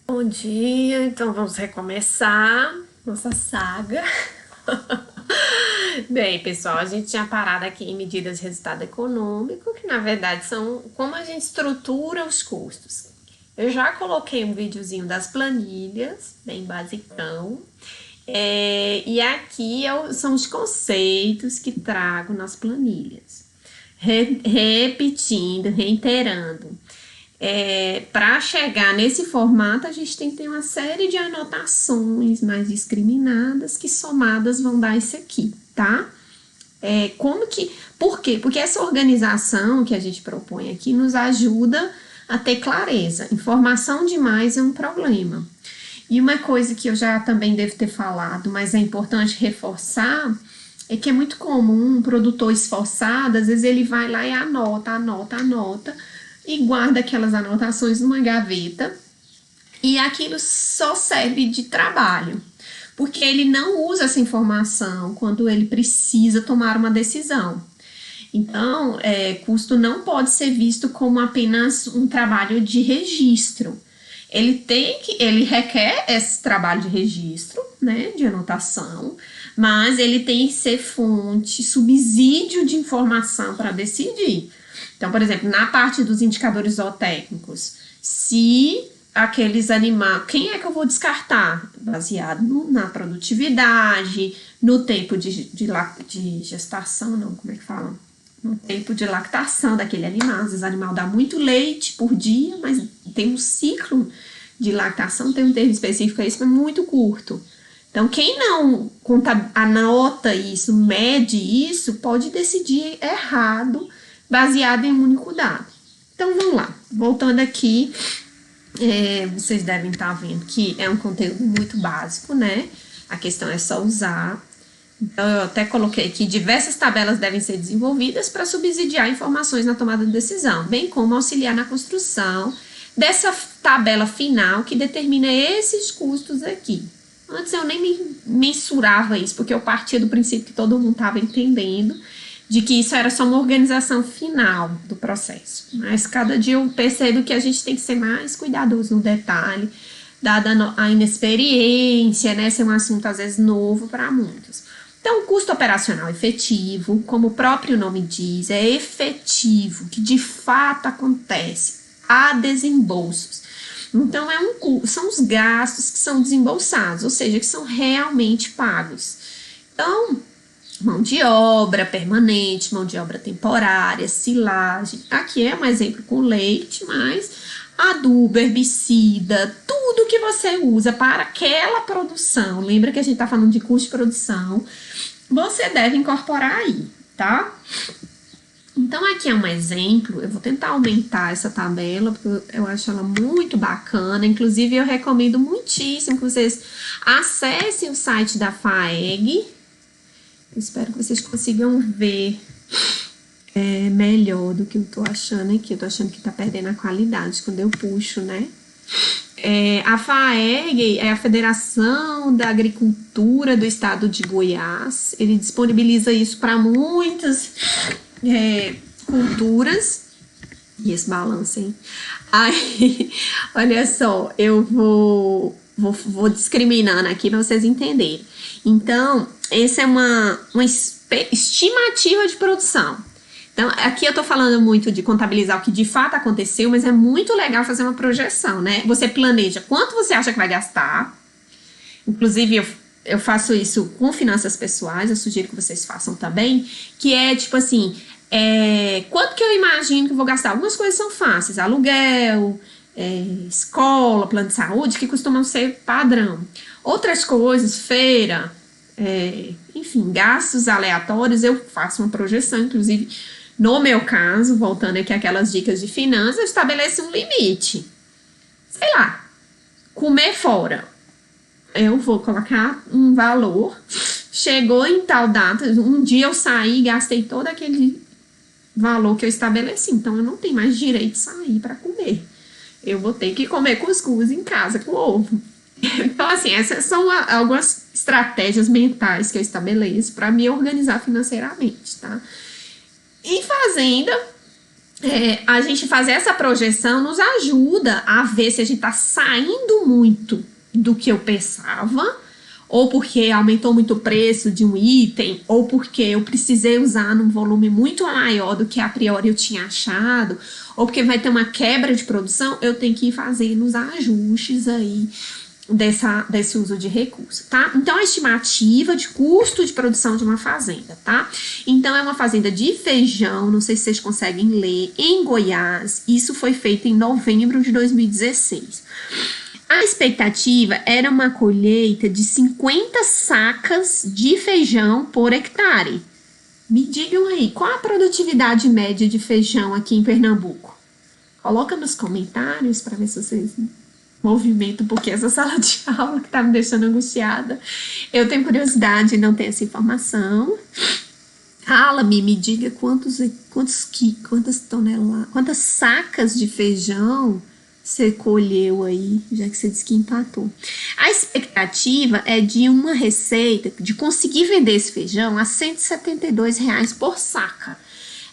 Bom dia, então vamos recomeçar nossa saga. Bem, pessoal, a gente tinha parado aqui em medidas de resultado econômico, que na verdade são como a gente estrutura os custos. Eu já coloquei um videozinho das planilhas, bem basicão, e aqui são os conceitos que trago nas planilhas. Repetindo, reiterando. Para chegar nesse formato, a gente tem que ter uma série de anotações mais discriminadas que somadas vão dar isso aqui, tá? Por quê? Porque essa organização que a gente propõe aqui nos ajuda a ter clareza. Informação demais é um problema. E uma coisa que eu já também devo ter falado, mas é importante reforçar, é que é muito comum um produtor esforçado, às vezes ele vai lá e anota, e guarda aquelas anotações numa gaveta, e aquilo só serve de trabalho, porque ele não usa essa informação quando ele precisa tomar uma decisão. Então, custo não pode ser visto como apenas um trabalho de registro. Ele requer esse trabalho de registro, né, de anotação, mas ele tem que ser fonte, subsídio de informação para decidir. Então, por exemplo, na parte dos indicadores zootécnicos, se aqueles animais, quem é que eu vou descartar? Baseado na produtividade, no tempo de gestação, não, como é que fala? No tempo de lactação daquele animal. Às vezes o animal dá muito leite por dia, mas tem um ciclo de lactação, tem um termo específico aí, isso é muito curto. Então, quem não anota isso, mede isso, pode decidir errado, baseado em um único dado. Então, vamos lá. Voltando aqui, vocês devem estar vendo que é um conteúdo muito básico, né? A questão é só usar. Então, eu até coloquei aqui, diversas tabelas devem ser desenvolvidas para subsidiar informações na tomada de decisão, bem como auxiliar na construção dessa tabela final que determina esses custos aqui. Antes eu nem mensurava isso, porque eu partia do princípio que todo mundo estava entendendo, de que isso era só uma organização final do processo. Mas cada dia eu percebo que a gente tem que ser mais cuidadoso no detalhe, dada a inexperiência, né? Ser um assunto às vezes novo para muitos. Então, o custo operacional efetivo, como o próprio nome diz, é efetivo, que de fato acontece, há desembolsos. Então, são os gastos que são desembolsados, ou seja, que são realmente pagos. Então, mão de obra permanente, mão de obra temporária, silagem. Aqui é um exemplo com leite, mas adubo, herbicida, tudo que você usa para aquela produção. Lembra que a gente está falando de custo de produção? Você deve incorporar aí, tá? Então, aqui é um exemplo. Eu vou tentar aumentar essa tabela, porque eu acho ela muito bacana. Inclusive, eu recomendo muitíssimo que vocês acessem o site da FAEG. Eu espero que vocês consigam ver melhor do que eu tô achando aqui. Eu tô achando que tá perdendo a qualidade quando eu puxo, né? A FAEG é a Federação da Agricultura do Estado de Goiás. Ele disponibiliza isso para muitas culturas. E esse balanço, hein? Aí, olha só, eu vou discriminando aqui para vocês entenderem. Então, essa é uma estimativa de produção. Então, aqui eu tô falando muito de contabilizar o que de fato aconteceu, mas é muito legal fazer uma projeção, né? Você planeja quanto você acha que vai gastar. Inclusive, eu faço isso com finanças pessoais, eu sugiro que vocês façam também, que é tipo assim, quanto que eu imagino que eu vou gastar? Algumas coisas são fáceis, aluguel, escola, plano de saúde, que costumam ser padrão. Outras coisas, feira, enfim, gastos aleatórios, eu faço uma projeção, inclusive, no meu caso, voltando aqui àquelas dicas de finanças, eu estabeleço um limite. Sei lá, comer fora. Eu vou colocar um valor, chegou em tal data, um dia eu saí e gastei todo aquele valor que eu estabeleci, então eu não tenho mais direito de sair para comer. Eu vou ter que comer cuscuz em casa com ovo. Então, assim, essas são algumas estratégias mentais que eu estabeleço para me organizar financeiramente, tá? Em fazenda, a gente fazer essa projeção nos ajuda a ver se a gente está saindo muito do que eu pensava, ou porque aumentou muito o preço de um item, ou porque eu precisei usar num volume muito maior do que a priori eu tinha achado, ou porque vai ter uma quebra de produção, eu tenho que ir fazendo os ajustes aí desse uso de recurso, tá? Então, a estimativa de custo de produção de uma fazenda, tá? Então, é uma fazenda de feijão, não sei se vocês conseguem ler, em Goiás. Isso foi feito em novembro de 2016. A expectativa era uma colheita de 50 sacas de feijão por hectare. Me digam aí, qual a produtividade média de feijão aqui em Pernambuco? Coloca nos comentários para ver se vocês movimentam um pouquinho essa sala de aula que tá me deixando angustiada. Eu tenho curiosidade e não tenho essa informação. Fala-me, me diga quantas toneladas, quantas sacas de feijão você colheu aí, já que você disse que empatou. A expectativa é de uma receita, de conseguir vender esse feijão a R$172 por saca.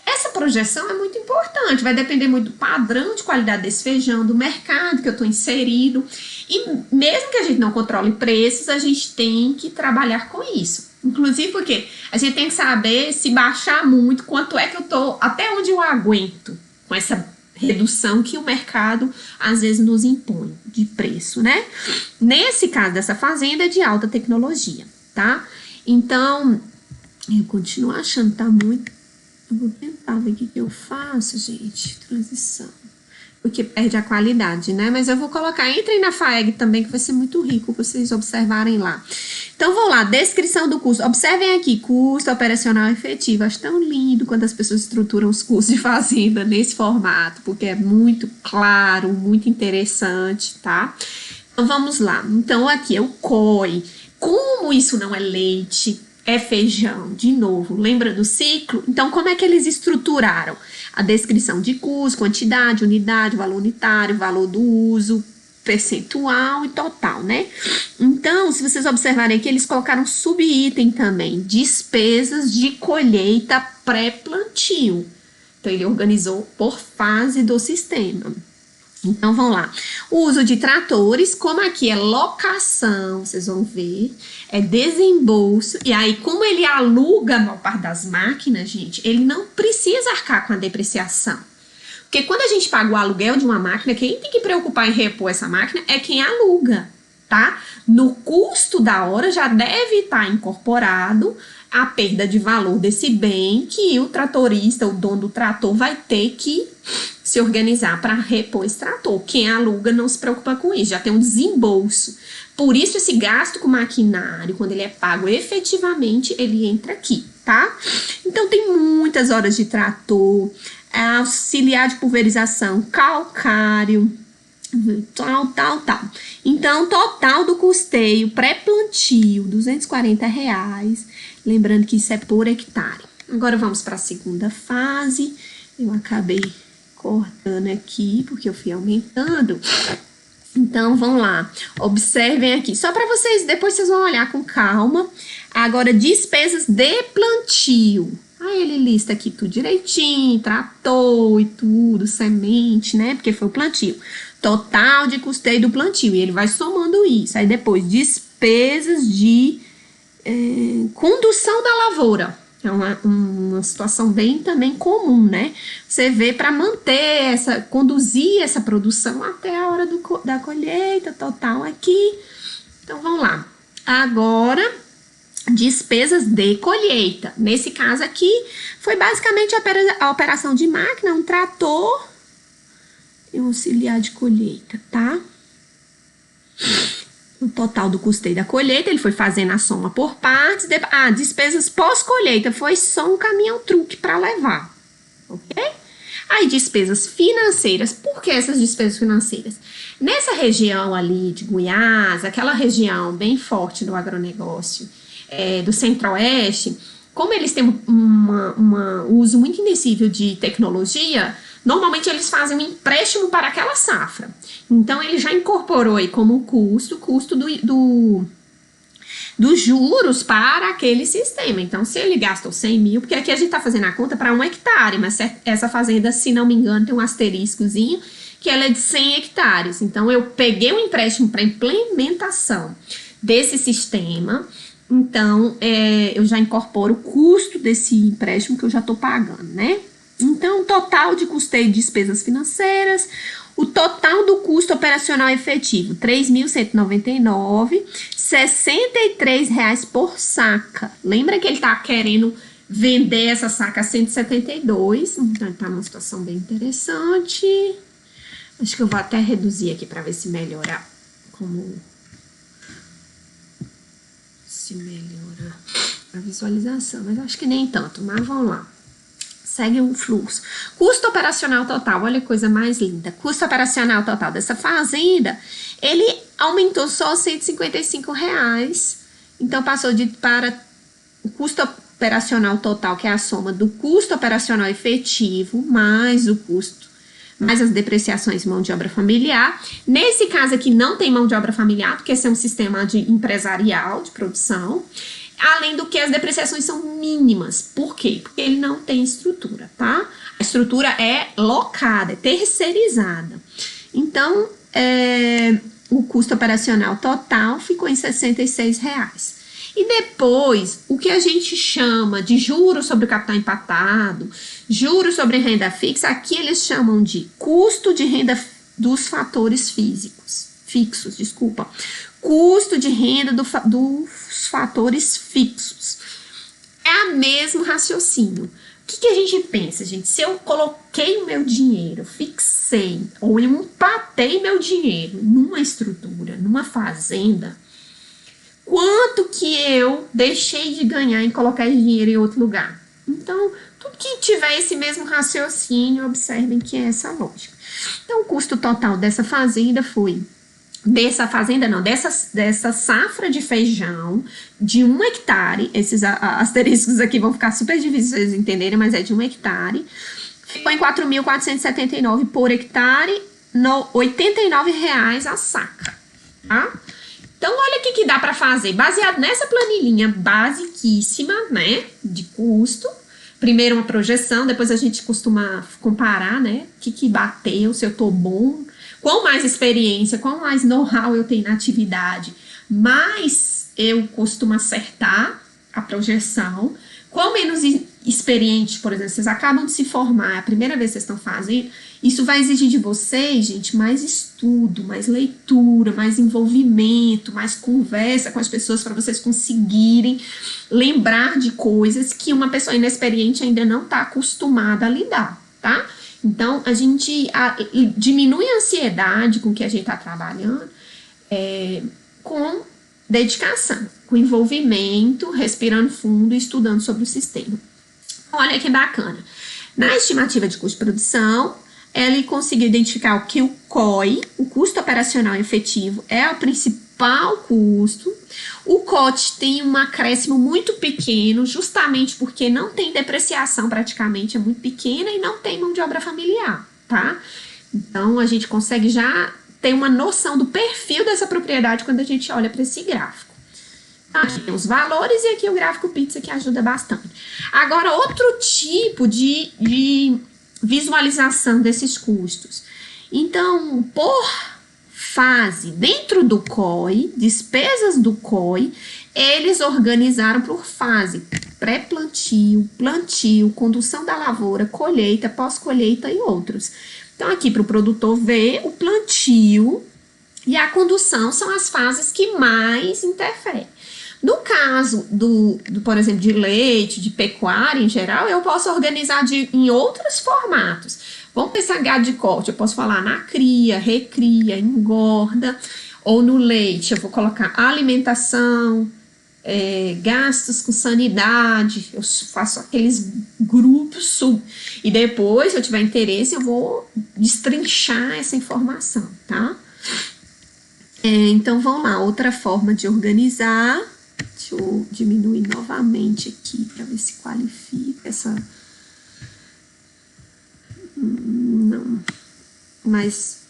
Essa projeção é muito importante, vai depender muito do padrão de qualidade desse feijão, do mercado que eu estou inserido. E mesmo que a gente não controle preços, a gente tem que trabalhar com isso. Inclusive porque a gente tem que saber se baixar muito, quanto é que eu estou, até onde eu aguento com essa redução que o mercado às vezes nos impõe de preço, né? Nesse caso dessa fazenda é de alta tecnologia, tá? Então, eu continuo achando que tá muito... Eu vou tentar ver o que eu faço, gente. Transição. Porque perde a qualidade, né? Mas eu vou colocar, entrem na FAEG também, que vai ser muito rico vocês observarem lá. Então, vou lá, descrição do curso. Observem aqui, custo operacional efetivo. Acho tão lindo quando as pessoas estruturam os cursos de fazenda nesse formato, porque é muito claro, muito interessante, tá? Então, vamos lá. Então, aqui é o COI. Como isso não é leite, é feijão, de novo, lembra do ciclo? Então, como é que eles estruturaram? A descrição de custo, quantidade, unidade, valor unitário, valor do uso, percentual e total, né? Então, se vocês observarem aqui, eles colocaram subitem também, despesas de colheita pré-plantio. Então, ele organizou por fase do sistema. Então, vamos lá. O uso de tratores, como aqui é locação, vocês vão ver, é desembolso. E aí, como ele aluga a maior parte das máquinas, gente, ele não precisa arcar com a depreciação. Porque quando a gente paga o aluguel de uma máquina, quem tem que preocupar em repor essa máquina é quem aluga, tá? No custo da hora já deve estar incorporado a perda de valor desse bem que o tratorista, o dono do trator, vai ter que se organizar para repor esse trator. Quem aluga não se preocupa com isso, já tem um desembolso. Por isso, esse gasto com maquinário, quando ele é pago efetivamente, ele entra aqui, tá? Então, tem muitas horas de trator, auxiliar de pulverização, calcário, tal. Então, total do custeio pré-plantio, R$240. Lembrando que isso é por hectare. Agora, vamos para a segunda fase. Eu acabei cortando aqui, porque eu fui aumentando. Então, vamos lá. Observem aqui. Só para vocês, depois vocês vão olhar com calma. Agora, despesas de plantio. Aí ele lista aqui tudo direitinho, trator e tudo, semente, né? Porque foi o plantio. Total de custeio do plantio. E ele vai somando isso. Aí depois, despesas de condução da lavoura. É uma situação bem também comum, né? Você vê para manter conduzir essa produção até a hora da colheita total aqui. Então, vamos lá. Agora, despesas de colheita. Nesse caso aqui, foi basicamente a operação de máquina, um trator e um auxiliar de colheita, tá? O total do custeio da colheita, ele foi fazendo a soma por partes. Despesas pós-colheita, foi só um caminhão-truque para levar, ok? Aí, despesas financeiras. Por que essas despesas financeiras? Nessa região ali de Goiás, aquela região bem forte do agronegócio, do centro-oeste, como eles têm um uso muito intensivo de tecnologia, normalmente eles fazem um empréstimo para aquela safra. Então, ele já incorporou aí como custo dos juros para aquele sistema. Então, se ele gastou 100 mil, porque aqui a gente está fazendo a conta para 1 hectare, mas essa fazenda, se não me engano, tem um asteriscozinho, que ela é de 100 hectares. Então, eu peguei um empréstimo para implementação desse sistema, então, eu já incorporo o custo desse empréstimo que eu já estou pagando, né? Então, total de custeio de despesas financeiras, o total do custo operacional efetivo, R$ 3.199, R$ 63 por saca. Lembra que ele está querendo vender essa saca a 172, então está numa situação bem interessante. Acho que eu vou até reduzir aqui para ver se melhora como... se melhora a visualização, mas acho que nem tanto, mas vamos lá. Segue o fluxo. Custo operacional total, olha que coisa mais linda. Custo operacional total dessa fazenda, ele aumentou só R$ 155. Então, passou para o custo operacional total, que é a soma do custo operacional efetivo, mais o custo, mais as depreciações de mão de obra familiar. Nesse caso aqui, não tem mão de obra familiar, porque esse é um sistema empresarial de produção. Além do que as depreciações são mínimas. Por quê? Porque ele não tem estrutura, tá? A estrutura é locada, é terceirizada. Então, o custo operacional total ficou em R$ 66. E depois, o que a gente chama de juros sobre o capital empatado, juros sobre renda fixa, aqui eles chamam de custo de renda dos fatores fixos, custo de renda dos fatores fixos. É o mesmo raciocínio. O que a gente pensa, gente? Se eu coloquei o meu dinheiro, fixei, ou eu empatei meu dinheiro numa estrutura, numa fazenda, quanto que eu deixei de ganhar em colocar esse dinheiro em outro lugar? Então, tudo que tiver esse mesmo raciocínio, observem que é essa lógica. Então, o custo total dessa fazenda foi... dessa safra de feijão de 1 hectare, esses asteriscos aqui vão ficar super difíceis vocês entenderem, mas é de 1 hectare, ficou em 4.479 por hectare, R$ 89 a saca, tá? Então, olha o que dá para fazer, baseado nessa planilhinha basiquíssima, né, de custo. Primeiro uma projeção, depois a gente costuma comparar, né, o que bateu, se eu tô bom. Quanto mais experiência, quanto mais know-how eu tenho na atividade, mais eu costumo acertar a projeção. Quanto menos experiente, por exemplo, vocês acabam de se formar, é a primeira vez que vocês estão fazendo, isso vai exigir de vocês, gente, mais estudo, mais leitura, mais envolvimento, mais conversa com as pessoas para vocês conseguirem lembrar de coisas que uma pessoa inexperiente ainda não está acostumada a lidar, tá? Então, a gente diminui a ansiedade com que a gente está trabalhando com dedicação, com envolvimento, respirando fundo e estudando sobre o sistema. Olha que bacana. Na estimativa de custo de produção, ele conseguiu identificar o que o COI, o custo operacional efetivo, é o principal custo. O COT tem um acréscimo muito pequeno, justamente porque não tem depreciação praticamente, é muito pequena e não tem mão de obra familiar, tá? Então, a gente consegue já ter uma noção do perfil dessa propriedade quando a gente olha para esse gráfico. Aqui tem os valores e aqui o gráfico pizza que ajuda bastante. Agora, outro tipo de visualização desses custos. Então, por fase, dentro do COI, despesas do COI, eles organizaram por fase: pré-plantio, plantio, condução da lavoura, colheita, pós-colheita e outros. Então, aqui para o produtor ver, o plantio e a condução são as fases que mais interferem. No caso por exemplo, de leite, de pecuária em geral, eu posso organizar em outros formatos. Vamos pensar gado de corte, eu posso falar na cria, recria, engorda, ou no leite, eu vou colocar alimentação, gastos com sanidade, eu faço aqueles grupos e depois, se eu tiver interesse, eu vou destrinchar essa informação, tá? Então, vamos lá, outra forma de organizar. Deixa eu diminuir novamente aqui para ver se qualifica essa... Não, mas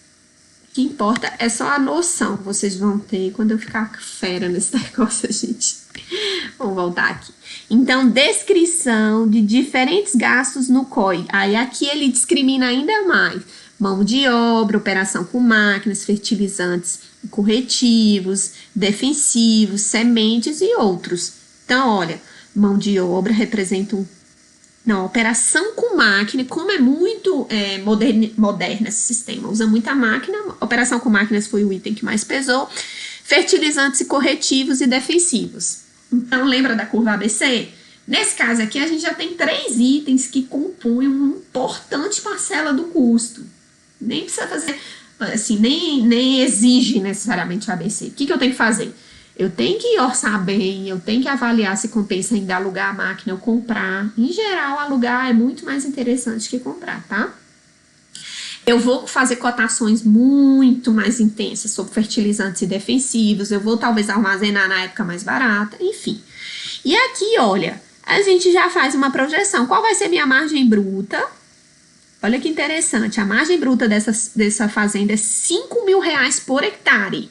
que importa é só a noção que vocês vão ter quando eu ficar fera nesse negócio, gente. Vamos voltar aqui. Então, descrição de diferentes gastos no COI. Aí aqui ele discrimina ainda mais. Mão de obra, operação com máquinas, fertilizantes, corretivos, defensivos, sementes e outros. Então, olha, mão de obra representa não, operação com máquina, como é muito moderno esse sistema, usa muita máquina, operação com máquinas foi o item que mais pesou, fertilizantes e corretivos e defensivos. Então, lembra da curva ABC? Nesse caso aqui, a gente já tem 3 itens que compõem uma importante parcela do custo. Nem precisa fazer, assim, nem exige necessariamente o ABC. O que eu tenho que fazer? Eu tenho que orçar bem, eu tenho que avaliar se compensa ainda alugar a máquina ou comprar. Em geral, alugar é muito mais interessante que comprar, tá? Eu vou fazer cotações muito mais intensas sobre fertilizantes e defensivos. Eu vou talvez armazenar na época mais barata, enfim. E aqui, olha, a gente já faz uma projeção. Qual vai ser minha margem bruta? Olha que interessante. A margem bruta dessa fazenda é R$5.000 por hectare.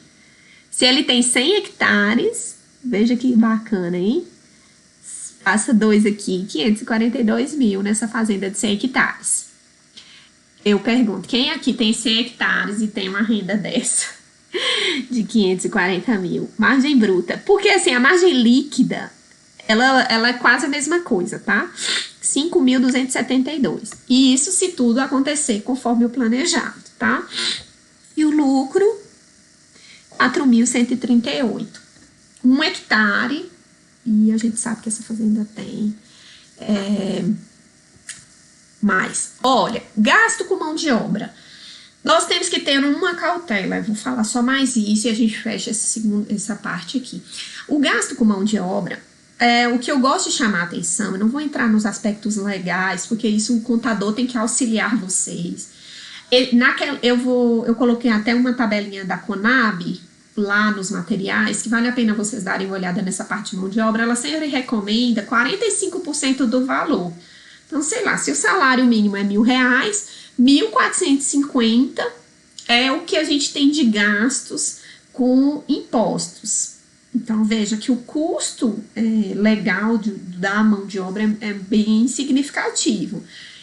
Se ele tem 100 hectares, veja que bacana, hein? Passa 2 aqui, 542 mil nessa fazenda de 100 hectares. Eu pergunto, quem aqui tem 100 hectares e tem uma renda dessa? De 540 mil. Margem bruta. Porque assim, a margem líquida, ela é quase a mesma coisa, tá? 5.272. E isso se tudo acontecer conforme o planejado, tá? E o lucro, 4.138. 1 hectare, e a gente sabe que essa fazenda tem mais. Olha, gasto com mão de obra. Nós temos que ter uma cautela, eu vou falar só mais isso e a gente fecha essa parte aqui. O gasto com mão de obra, o que eu gosto de chamar a atenção, eu não vou entrar nos aspectos legais, porque isso o contador tem que auxiliar vocês. Eu coloquei até uma tabelinha da Conab lá nos materiais, que vale a pena vocês darem uma olhada nessa parte de mão de obra. Ela sempre recomenda 45% do valor. Então, sei lá, se o salário mínimo é R$1.000, 1.450 é o que a gente tem de gastos com impostos. Então, veja que o custo legal da mão de obra é bem significativo.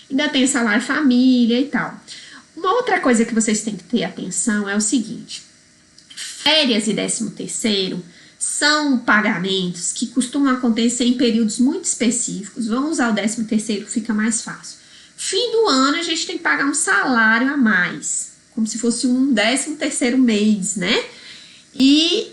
Ainda tem salário família e tal. Uma outra coisa que vocês têm que ter atenção é o seguinte: férias e 13º são pagamentos que costumam acontecer em períodos muito específicos. Vamos usar o 13º, fica mais fácil. Fim do ano, a gente tem que pagar um salário a mais, como se fosse um 13º mês, né? E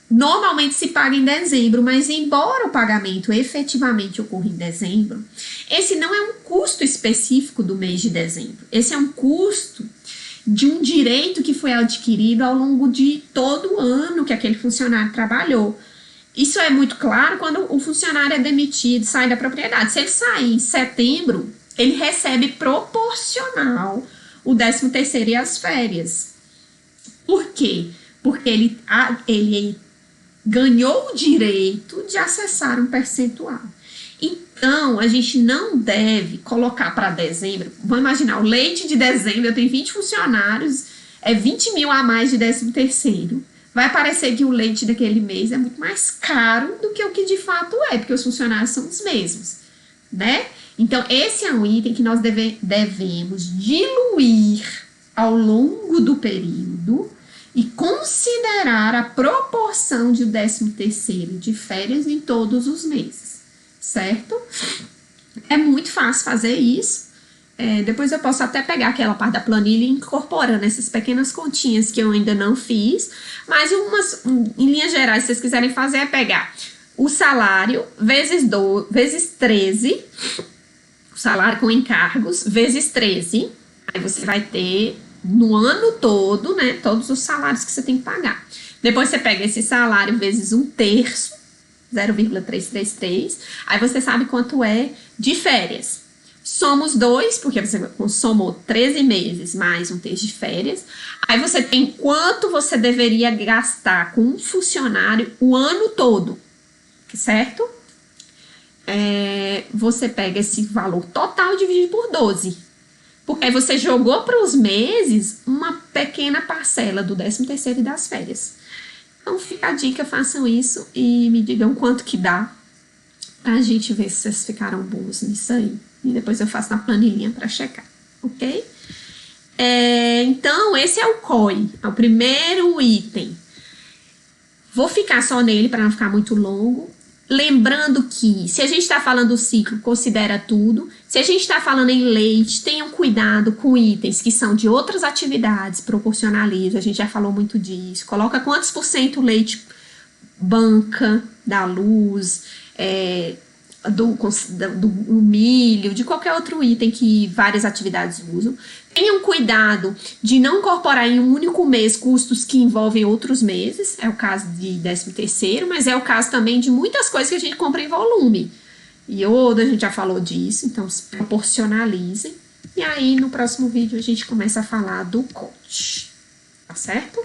normalmente se paga em dezembro, mas embora o pagamento efetivamente ocorra em dezembro, esse não é um custo específico do mês de dezembro. Esse é um custo de um direito que foi adquirido ao longo de todo o ano que aquele funcionário trabalhou. Isso é muito claro quando o funcionário é demitido, sai da propriedade. Se ele sair em setembro, ele recebe proporcional o 13º e as férias. Por quê? Porque ele ganhou o direito de acessar um percentual. Então, a gente não deve colocar para dezembro. Vamos imaginar, o leite de dezembro, eu tenho 20 funcionários, 20 mil a mais de 13º. Vai parecer que o leite daquele mês é muito mais caro do que o que de fato é, porque os funcionários são os mesmos, né? Então, esse é um item que nós devemos diluir ao longo do período e considerar a proporção de 13º de férias em todos os meses, certo? É muito fácil fazer isso. Depois eu posso até pegar aquela parte da planilha e incorporando essas pequenas continhas que eu ainda não fiz, mas em linhas gerais, se vocês quiserem fazer, é pegar o salário vezes 13, o salário com encargos, vezes 13, aí você vai ter no ano todo, né, todos os salários que você tem que pagar. Depois você pega esse salário vezes 1/3, 0,333, aí você sabe quanto é de férias. Somos 2, porque você somou 13 meses mais 1/3 de férias. Aí você tem quanto você deveria gastar com um funcionário o ano todo, certo? Você pega esse valor total e divide por 12. Porque aí você jogou para os meses uma pequena parcela do 13º e das férias. Então fica a dica, façam isso e me digam quanto que dá pra gente ver se vocês ficaram bons nisso aí. E depois eu faço na planilhinha para checar, ok? Então esse é o COI, é o primeiro item. Vou ficar só nele para não ficar muito longo. Lembrando que, se a gente está falando do ciclo, considera tudo. Se a gente está falando em leite, tenham cuidado com itens que são de outras atividades, proporcionaliza, a gente já falou muito disso. Coloca quantos por cento leite banca, da luz, do milho, de qualquer outro item que várias atividades usam. Tenham cuidado de não incorporar em um único mês custos que envolvem outros meses, é o caso de 13º, mas é o caso também de muitas coisas que a gente compra em volume. Iodo, a gente já falou disso, então se proporcionalizem. E aí, no próximo vídeo, a gente começa a falar do COT, tá certo?